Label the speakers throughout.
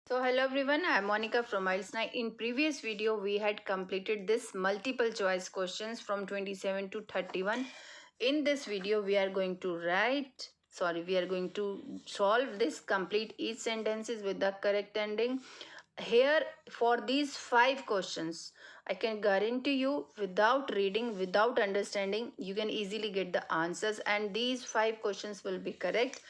Speaker 1: So hello everyone, I am Monica from IELTS 9. In previous video, we had completed this multiple choice questions from 27 to 31. In this video, we are going to solve this complete each sentences with the correct ending. Here for these 5 questions, I can guarantee you without reading, without understanding, you can easily get the answers and these 5 questions will be correct.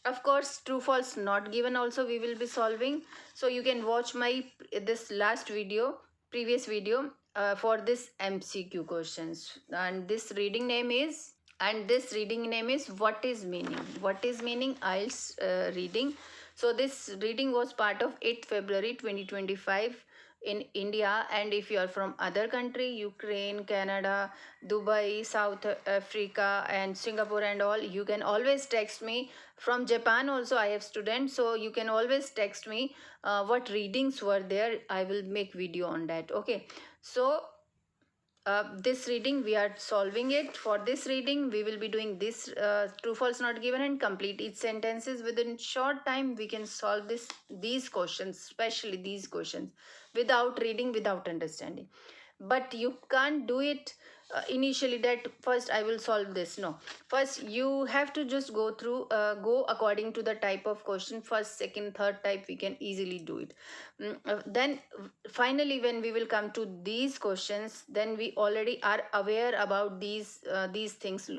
Speaker 1: Of course, true false not given also we will be solving. So you can watch my this last video, previous video for this MCQ questions. And this reading name is what is meaning IELTS reading. So this reading was part of 8th February 2025 in India, and if you are from other country, Ukraine, Canada, Dubai, South Africa and Singapore and all, you can always text me. From Japan also I have students, so you can always text me what readings were there. I will make video on that. Okay, so this reading we are solving it. For this reading we will be doing this true false not given and complete each sentences. Within short time we can solve these questions, especially these questions, without reading, without understanding. But you can't do it initially that first I will solve this. No, first you have to just go according to the type of question. First, second, third type we can easily do it. Then finally when we will come to these questions, then we already are aware about these things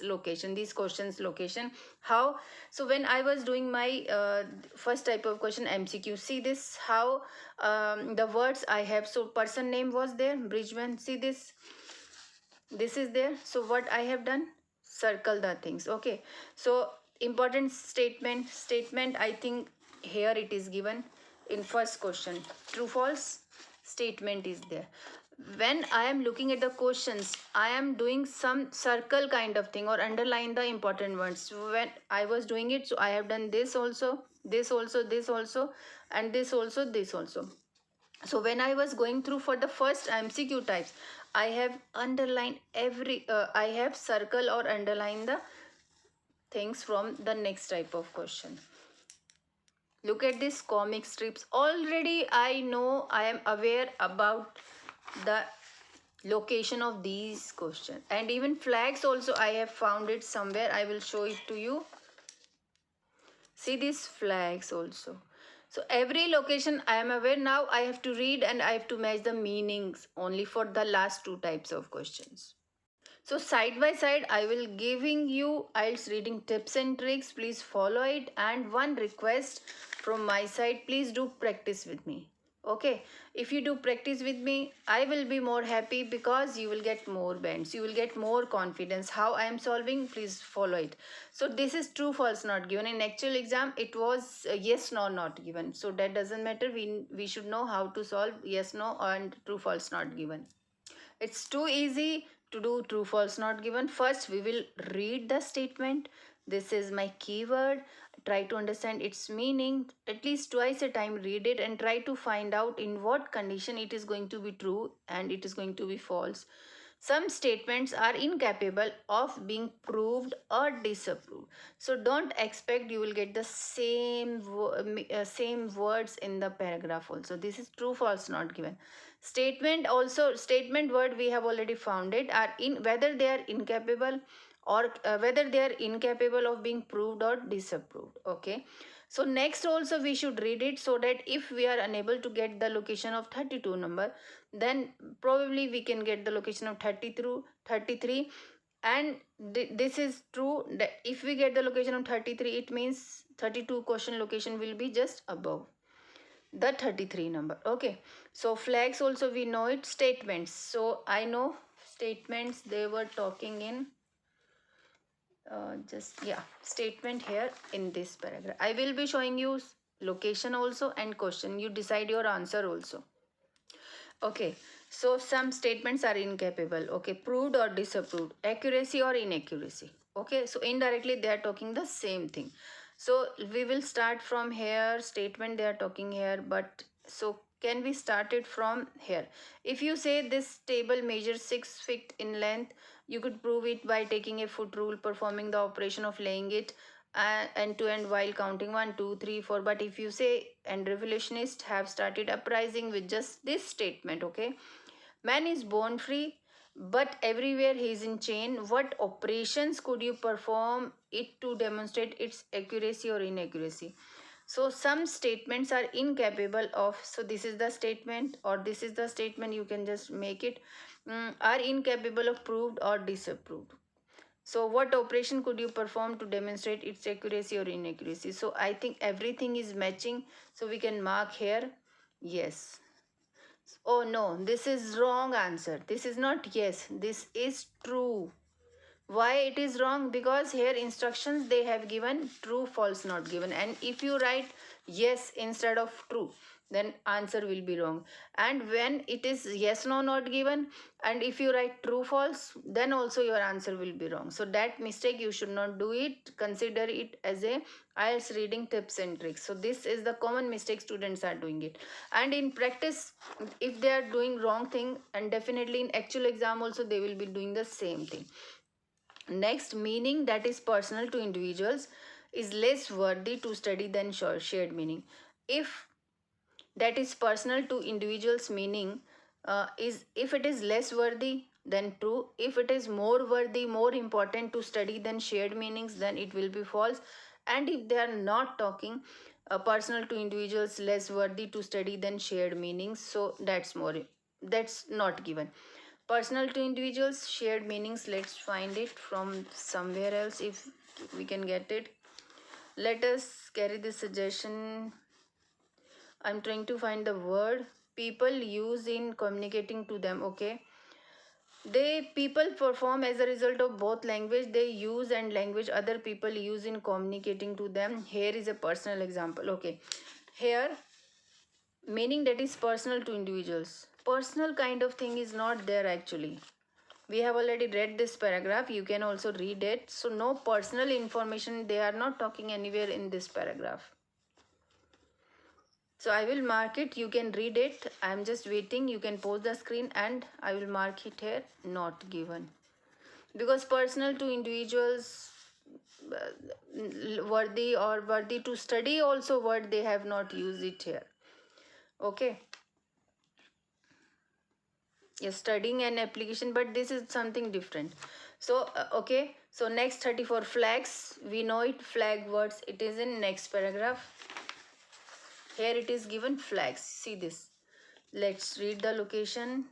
Speaker 1: location, these questions location. How? So when I was doing my first type of question MCQ, see this how the words I have. So person name was there, Bridgman. See this is there. So what I have done, circle the things. Okay, so important statement I think here it is given in first question. True false statement is there. When I am looking at the questions, I am doing some circle kind of thing or underline the important words. When I was doing it, so I have done this also, this also, this also, and this also, this also. So when I was going through for the first MCQ types, I have underlined I have circle or underline the things from the next type of question. Look at this comic strips. Already I know, I am aware about the location of these questions. And even flags also I have found it somewhere. I will show it to you. See these flags also. So every location I am aware. Now I have to read and I have to match the meanings only for the last 2 types of questions. So side by side I will giving you IELTS reading tips and tricks. Please follow it, and one request from my side, please do practice with me. Okay, if you do practice with me, I will be more happy because you will get more bends, you will get more confidence. How I am solving, please follow it. So this is true false not given. In actual exam it was yes no not given, so that doesn't matter. We should know how to solve yes no and true false not given. It's too easy to do true false not given. First we will read the statement. This is my keyword. Try to understand its meaning. At least twice a time read it and try to find out in what condition it is going to be true and it is going to be false. Some statements are incapable of being proved or disapproved. So don't expect you will get the same words in the paragraph also. This is true false not given. Statement word we have already found it are in whether they are incapable or whether they are incapable of being proved or disapproved. Okay, so next also we should read it, so that if we are unable to get the location of 32 number, then probably we can get the location of 33. And this is true that if we get the location of 33, it means 32 question location will be just above the 33 number. Okay, so flags also we know it. Statements, so I know statements they were talking in statement here in this paragraph. I will be showing you location also and question. You decide your answer also. Okay, so some statements are incapable. Okay, proved or disapproved, accuracy or inaccuracy. Okay, so indirectly they are talking the same thing. So we will start from here. Statement they are talking here, but so can we start it from here? If you say this table measures 6 feet in length, you could prove it by taking a foot rule, performing the operation of laying it end to end while counting 1, 2, 3, 4. But if you say, and revolutionists have started uprising with just this statement, okay? Man is born free, but everywhere he is in chain. What operations could you perform it to demonstrate its accuracy or inaccuracy? So some statements are incapable of, so this is the statement or this is the statement, you can just make it, are incapable of proved or disapproved. So what operation could you perform to demonstrate its accuracy or inaccuracy? So I think everything is matching. So we can mark here yes. Oh no, this is wrong answer. This is not yes. This is true. Why it is wrong? Because here instructions they have given true, false not given. And if you write yes instead of true, then answer will be wrong. And when it is yes no not given, and if you write true false, then also your answer will be wrong. So that mistake you should not do it. Consider it as a IELTS reading tips and tricks. So this is the common mistake students are doing it. And in practice, if they are doing wrong thing, and definitely in actual exam also they will be doing the same thing. Next, meaning that is personal to individuals is less worthy to study than shared meaning. If that is personal to individuals meaning is, if it is less worthy, then true. If it is more worthy, more important to study than shared meanings, then it will be false. And if they are not talking personal to individuals less worthy to study than shared meanings, so that's not given. Personal to individuals shared meanings, let's find it from somewhere else if we can get it. Let us carry this suggestion. I'm trying to find the word people use in communicating to them. Okay, they people perform as a result of both language they use and language other people use in communicating to them. Here is a personal example. Okay, here meaning that is personal to individuals. Personal kind of thing is not there actually. We have already read this paragraph, you can also read it. So no personal information they are not talking anywhere in this paragraph. So I will mark it, you can read it. I am just waiting, you can pause the screen and I will mark it here not given. Because personal to individuals, worthy or worthy to study also word they have not used it here. Okay. Yes, studying and application, but this is something different. So okay, so next 34 flags, we know it, flag words, it is in next paragraph. Here it is given flags, see this. Let's read the location.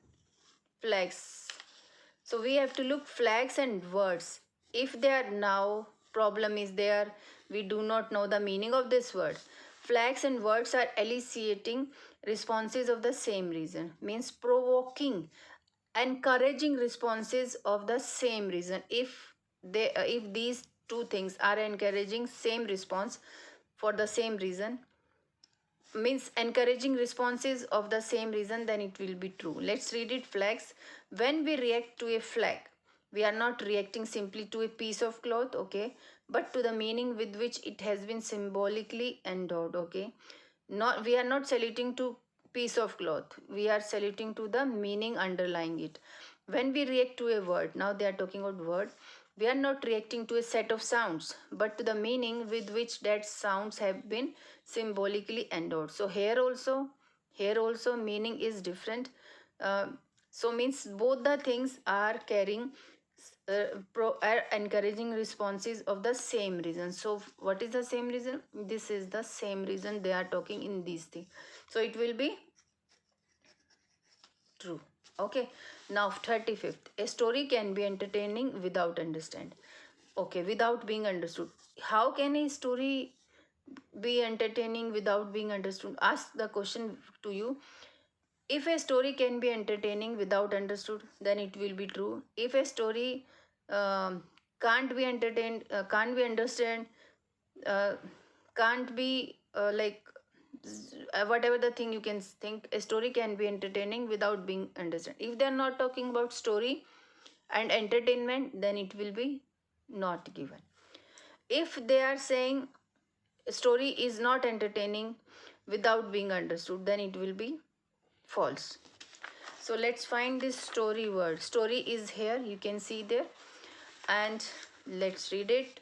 Speaker 1: Flags, so we have to look flags and words. If they are now, problem is there, we do not know the meaning of this word. Flags and words are eliciting responses of the same reason, means provoking, encouraging responses of the same reason. If these two things are encouraging same response for the same reason, means encouraging responses of the same reason, then it will be true. Let's read it. Flags, when we react to a flag, we are not reacting simply to a piece of cloth, okay, but to the meaning with which it has been symbolically endowed. Okay, not, we are not saluting to piece of cloth, we are saluting to the meaning underlying it. When we react to a word, now they are talking about word, we are not reacting to a set of sounds but to the meaning with which that sounds have been symbolically endowed. So here also meaning is different. So means both the things are carrying are encouraging responses of the same reason. So what is the same reason? This is the same reason they are talking in these things, so it will be true. Okay, now 35th, a story can be entertaining without understand. Okay, without being understood. How can a story be entertaining without being understood? Ask the question to you. If a story can be entertaining without understood, then it will be true. If a story can't be entertained, can't be understand, uh, can't be whatever the thing you can think, a story can be entertaining without being understood. If they are not talking about story and entertainment, then it will be not given. If they are saying story is not entertaining without being understood, then it will be false. So let's find this story word. Story is here, you can see there, and let's read it.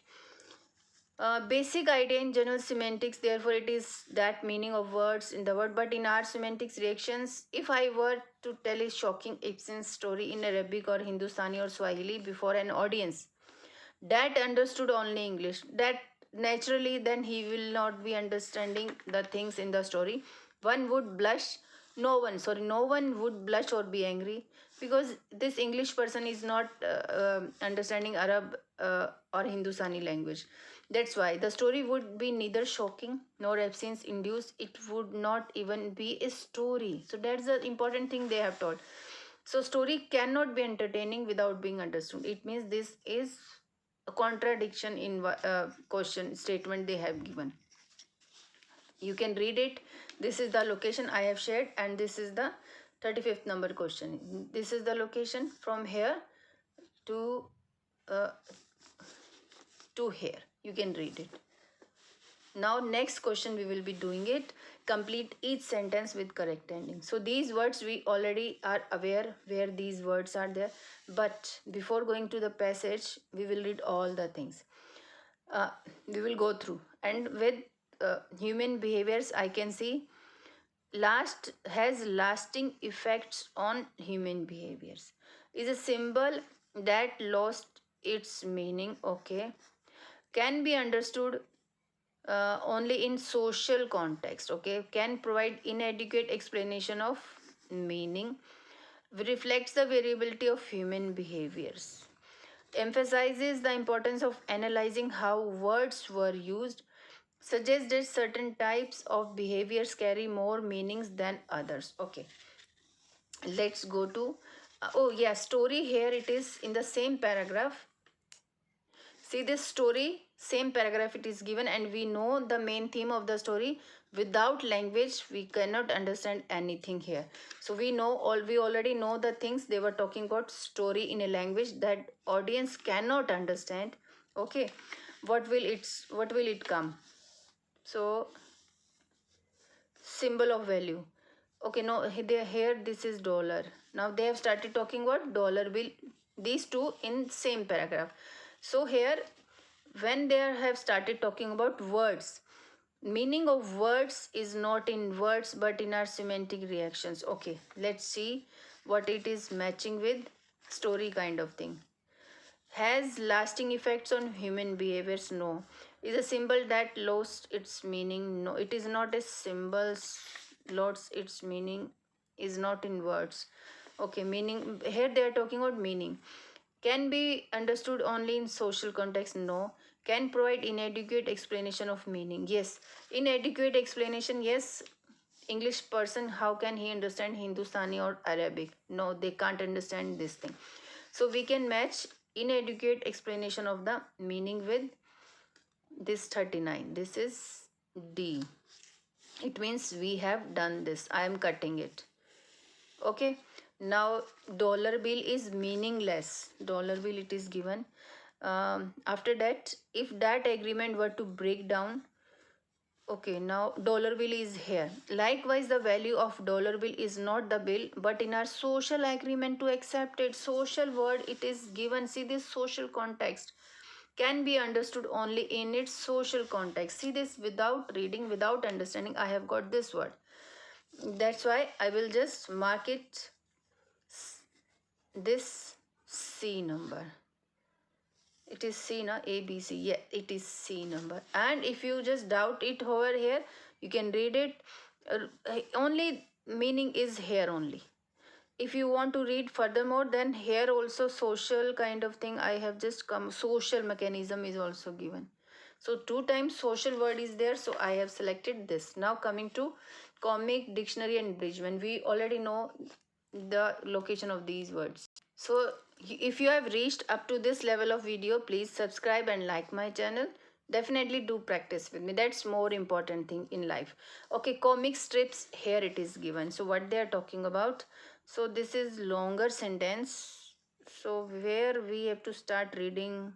Speaker 1: Basic idea in general semantics, therefore it is that meaning of words in the word. But in our semantics reactions, if I were to tell a shocking Ibsen story in Arabic or Hindustani or Swahili before an audience that understood only English, that naturally then he will not be understanding the things in the story. One would blush, no one would blush or be angry, because this English person is not understanding Arab or Hindustani language. That's why the story would be neither shocking nor absence induced. It would not even be a story. So that's the important thing they have taught. So story cannot be entertaining without being understood. It means this is a contradiction in question statement they have given. You can read it. This is the location I have shared, and this is the 35th number question. This is the location from here to uh, here. You can read it. Now next question we will be doing it. Complete each sentence with correct ending. So these words we already are aware where these words are there. But before going to the passage, we will read all the things. We will go through. And with human behaviors, I can see last has lasting effects on human behaviors. Is a symbol that lost its meaning. Okay. Can be understood only in social context. Okay, can provide inadequate explanation of meaning, reflects the variability of human behaviors, emphasizes the importance of analyzing how words were used, suggests that certain types of behaviors carry more meanings than others. Okay, let's go to oh yeah, story. Here it is in the same paragraph. See this story, same paragraph it is given, and we know the main theme of the story. Without language, we cannot understand anything here. So we already know the things they were talking about story in a language that audience cannot understand. Okay, what will it come? So symbol of value. Okay, no, here this is dollar. Now they have started talking about dollar bill. These two in same paragraph. So here, when they have started talking about words, meaning of words is not in words but in our semantic reactions. Okay, let's see what it is matching with story kind of thing. Has lasting effects on human behaviors? No. Is a symbol that lost its meaning? No, it is not a symbol lost its meaning, is not in words. Okay, meaning here they are talking about meaning. Can be understood only in social context? No. Can provide inadequate explanation of meaning? Yes. Inadequate explanation, yes. English person, how can he understand Hindustani or Arabic? No, they can't understand this thing. So we can match inadequate explanation of the meaning with this 39. This is D. It means we have done this. I am cutting it. Okay. Now dollar bill is meaningless. Dollar bill it is given. After that, if that agreement were to break down, okay, now dollar bill is here. Likewise, the value of dollar bill is not the bill, but in our social agreement to accept it, social word it is given. See this social context can be understood only in its social context. See this, without reading, without understanding, I have got this word. That's why I will just mark it this C number. It is C, na? A, B, C. Yeah, it is C number. And if you just doubt it over here, you can read it. Only meaning is here only. If you want to read furthermore, then here also social kind of thing I have just come. Social mechanism is also given. So 2 times social word is there. So I have selected this. Now coming to comic, dictionary and abridgment. We already know the location of these words. So if you have reached up to this level of video, please subscribe and like my channel. Definitely do practice with me. That's more important thing in life. Okay, comic strips, here it is given. So what they are talking about. So this is longer sentence. So where we have to start reading.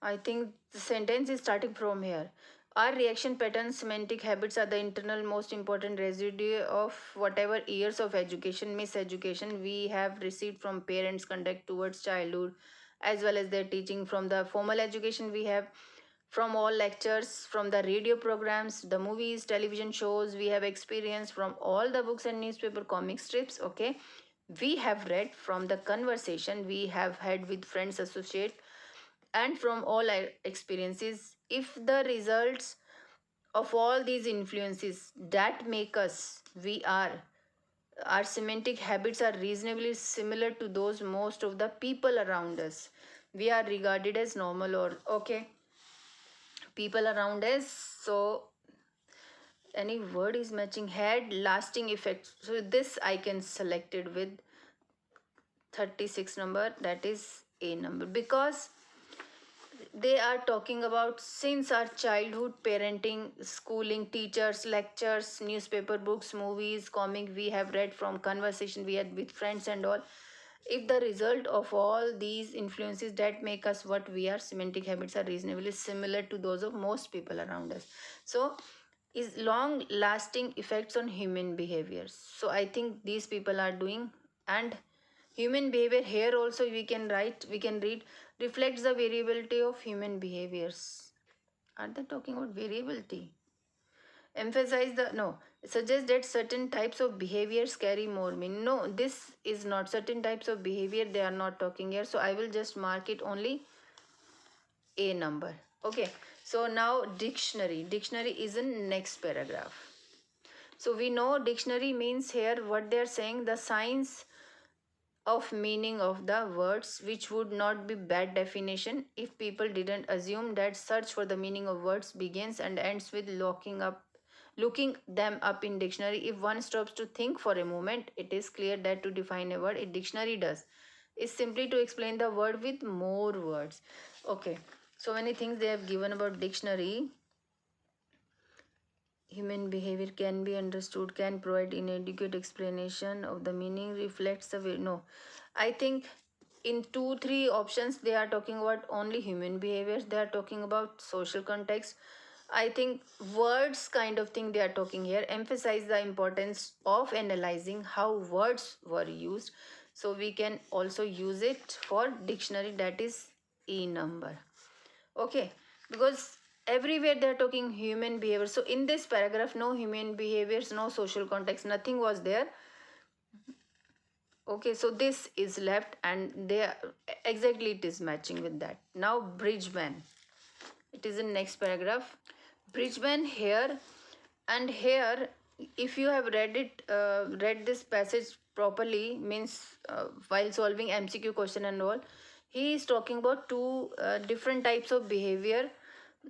Speaker 1: I think the sentence is starting from here. Our reaction patterns, semantic habits are the internal most important residue of whatever years of education, miseducation we have received from parents' conduct towards childhood as well as their teaching. From the formal education we have, from all lectures, from the radio programs, the movies, television shows, we have experience from all the books and newspaper, comic strips. Okay, we have read, from the conversation we have had with friends, associate, and from all our experiences. If the results of all these influences that make us, we are, our semantic habits are reasonably similar to those most of the people around us, we are regarded as normal, or okay, people around us. So any word is matching, had lasting effects. So this I can select it with 36 number, that is A number, because they are talking about since our childhood, parenting, schooling, teachers, lectures, newspaper, books, movies, comic we have read, from conversation we had with friends and all. If the result of all these influences that make us what we are, semantic habits are reasonably similar to those of most people around us. So is long lasting effects on human behaviors. So I think these people are doing. And human behavior, here also we can write, we can read, reflects the variability of human behaviors. Are they talking about variability? Emphasize the, no, suggest that certain types of behaviors carry more meaning. No, this is not certain types of behavior, they are not talking here. So I will just mark it only A number. Okay, so now dictionary. Dictionary is in next paragraph. So we know dictionary means here what they are saying, the science of meaning of the words, which would not be bad definition if people didn't assume that search for the meaning of words begins and ends with looking them up in dictionary. If one stops to think for a moment, it is clear that to define a word, a dictionary does is simply to explain the word with more words. Okay, so many things they have given about dictionary. Human behavior can be understood, can provide inadequate explanation of the meaning, reflects the way. No, I think in 2-3 options they are talking about only human behaviors, they are talking about social context. I think words kind of thing they are talking here, emphasize the importance of analyzing how words were used. So we can also use it for dictionary, that is E number. Okay, because everywhere they are talking human behavior. So in this paragraph, no human behaviors, no social context, nothing was there. Okay, so this is left, and they are, exactly it is matching with that. Now bridgeman, it is in next paragraph. Bridgeman here, and here if you have read it, read this passage properly, means while solving MCQ question and all, he is talking about two different types of behavior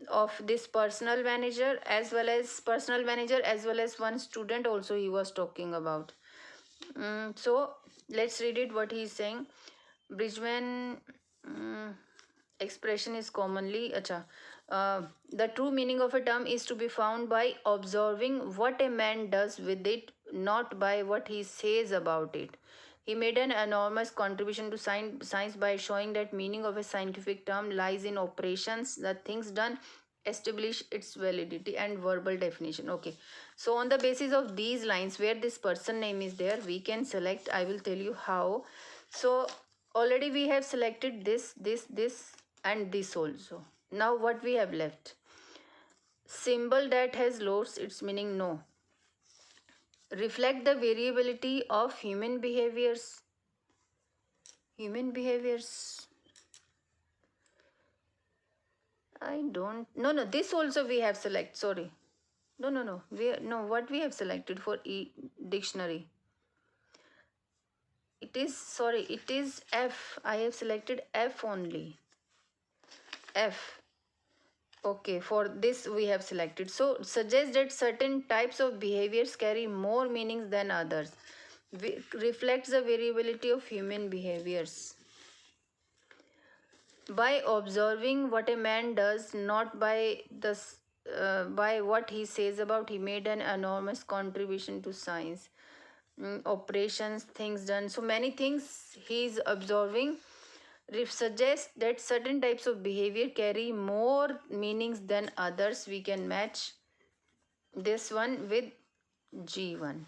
Speaker 1: of this personal manager as well as one student also he was talking about. So let's read it what he is saying. Bridgman expression is commonly the true meaning of a term is to be found by observing what a man does with it, not by what he says about it. He made an enormous contribution to science by showing that meaning of a scientific term lies in operations, the things done establish its validity and verbal definition. Okay, so on the basis of these lines where this person name is there, we can select, I will tell you how. So already we have selected this and this also. Now what we have left, symbol that has lost its meaning, no, reflect the variability of human behaviors. I don't, no, this also we have select, sorry, no, what we have selected for dictionary, it is, sorry, it is F. I have selected F only, F. Okay, for this we have selected. So suggest that certain types of behaviors carry more meanings than others. Reflects the variability of human behaviors. By observing what a man does, not by by what he says about, he made an enormous contribution to science. Operations, things done. So many things he is observing suggest that certain types of behavior carry more meanings than others. We can match this one with G1.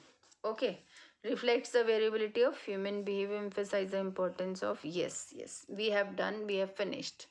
Speaker 1: Okay, reflects the variability of human behavior, emphasize the importance of. Yes, yes, we have done, we have finished.